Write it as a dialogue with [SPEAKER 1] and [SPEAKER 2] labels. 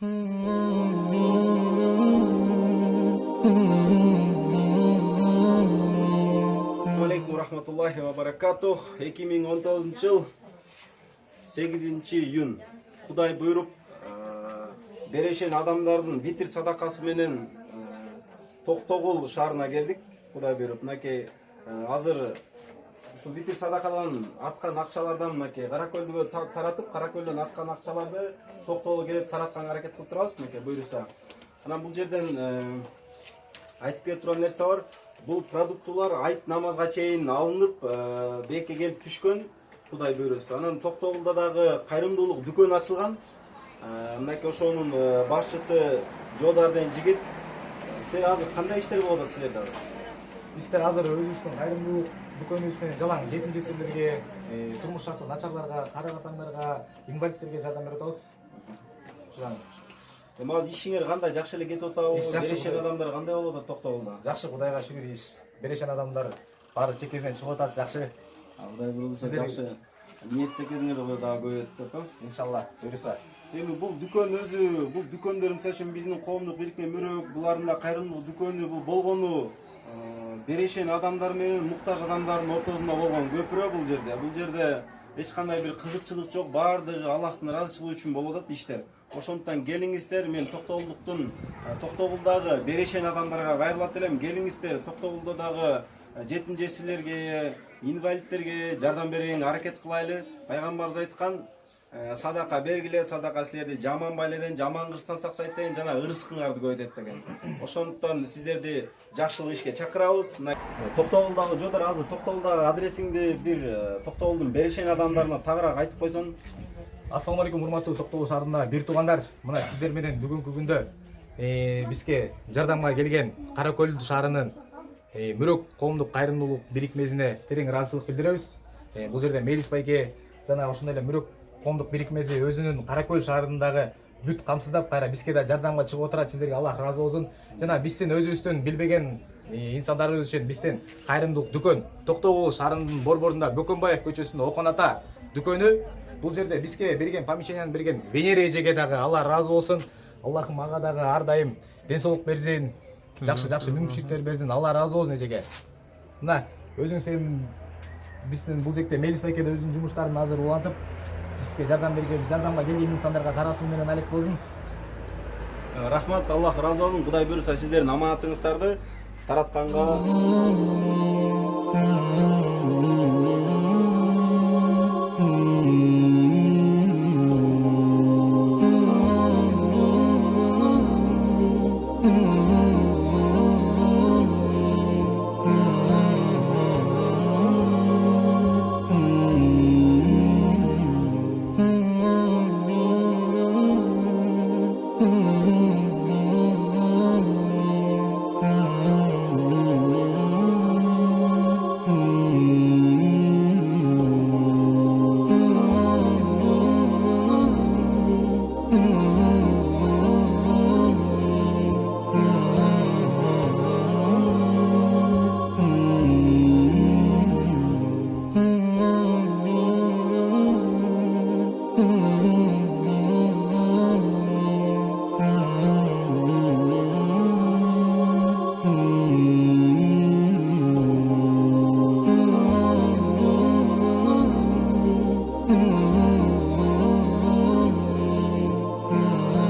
[SPEAKER 1] Алейкум рахматуллахи ва баракатух. 2019 жыл 8-июнь. Кудай буйруп, берешен адамдардын витир садакасы менен Токтогул шаарына келдик. Кудай буйруп, мынакей азыр ушул витир садакадан аткан акчалардан мынакей Каракөлдүгө таратып, Каракөлдөн аткан акчаларды Токтогулга келип таратканга аракет кылып турабыз, мынакей буйруса. Анан бул жерден айтып келип турган нерсе бар. Бұл продуктылар айт намазға чейин алынып, бекке келип түшкөн, Кудай буйруса. Анан Токтогулда дагы кайрымдуулук дүкөн ачылган. Мынакей ошонун башчысы Жодар деген жигит. Силер азыр кандай иштер болуп атат силерде азыр?
[SPEAKER 2] Биздер азыр өзүбүздүн кайрымдуулук дүкөнүбүз менен жалаң жетим жесирлерге, турмуш шарты начарларга, кара катандарга, инвалидтерге жардам берип атабыз. Ушудан
[SPEAKER 1] Азыр ишиңер кандай, жакшы эле кетип атабы?
[SPEAKER 2] Иш жакшы.
[SPEAKER 1] Берешен адамдар кандай болуп атат Токтогулда?
[SPEAKER 2] жакшы, Кудайга шүгүр, иш берешен адамдар баары чекесинен чыгып атат, жакшы.
[SPEAKER 1] Кудай буйруса жакшы. Ниеттеги кезиңер дагы көбөйөт деп,
[SPEAKER 2] Иншалла, буйруса.
[SPEAKER 1] Эми бул дүкөн өзү, бул дүкөндөр мисалы үчүн биздин коомдук бирикме мүрөк, булардын да кайрымдуулук дүкөнү бул болгону берешен адамдар менен муктаж адамдардын ортосунда болгон көпүрө бул жерде. Бул жерде эч кандай бир кызыкчылык жок, баардыгы Аллахтын ыраазычылыгы үчүн болуп атат иштер. Ошондуктан келиңиздер, мен Токтогулдагы берешен адамдарга кайрылат элем. Келиңиздер, Токтогулдагы жетим жесирлерге, инвалидтерге жардам берүүгө аракет кылайлы. Пайгамбарыбыз айткан, садака бергиле, садака силерди жаман байледен, жаман кырстан сактайт деген, жана ырыскыңарды көбөйтөт деген. Ошондуктан сиздерди жакшылык ишке чакырабыз. Токтогулдагы Жодар, азыр Токтогулдагы адресиңди бир Токтогулдун берешен адамдарына тагыраак айтып койсоң.
[SPEAKER 2] Ассаламу алейкум, урматтуу Токтогул шаарындагы бир туугандар. Мына сиздер менен бүгүнкү күндө бизге жардамга келген Каракөл шаарынын Мүрөк коомдук кайрымдуулук бирикмесине терең ыраазычылык билдиребиз. Бул жерде Мелис байке жана ошондой эле Мүрөк коомдук бирикмеси өзүнүн Каракөл шаарындагы бүт камсыздап кайра бизге да жардамга чыгып отурат. Сиздерге Аллах ыраазы болсун. Жана биздин өзүбүздүн билбеген инсандарыбыз үчүн биздин кайрымдуулук дүкөн Токтогул шаарынын борборунда Бөкөнбаев көчөсүндө Окон ата дүкөнү. Бул жерде бизге берген помещенияны берген Венера эжеге дагы Аллах ыраазы болсун. Аллахым ага дагы ар дайым ден соолук берсин, жакшы мүмкүнчүлүктөр берсин. Алла ыраазы болсун эжеге. Мына өзүң сен биздин бул жерде Мелис байке да өзүнүн жумуштарын азыр улантып, бизге жардамга келген инсандарга таратуу менен алек болсун.
[SPEAKER 1] Рахмат, Аллах ыраазы болсун. Кудай буйруса сиздердин аманатыңыздарды таратканга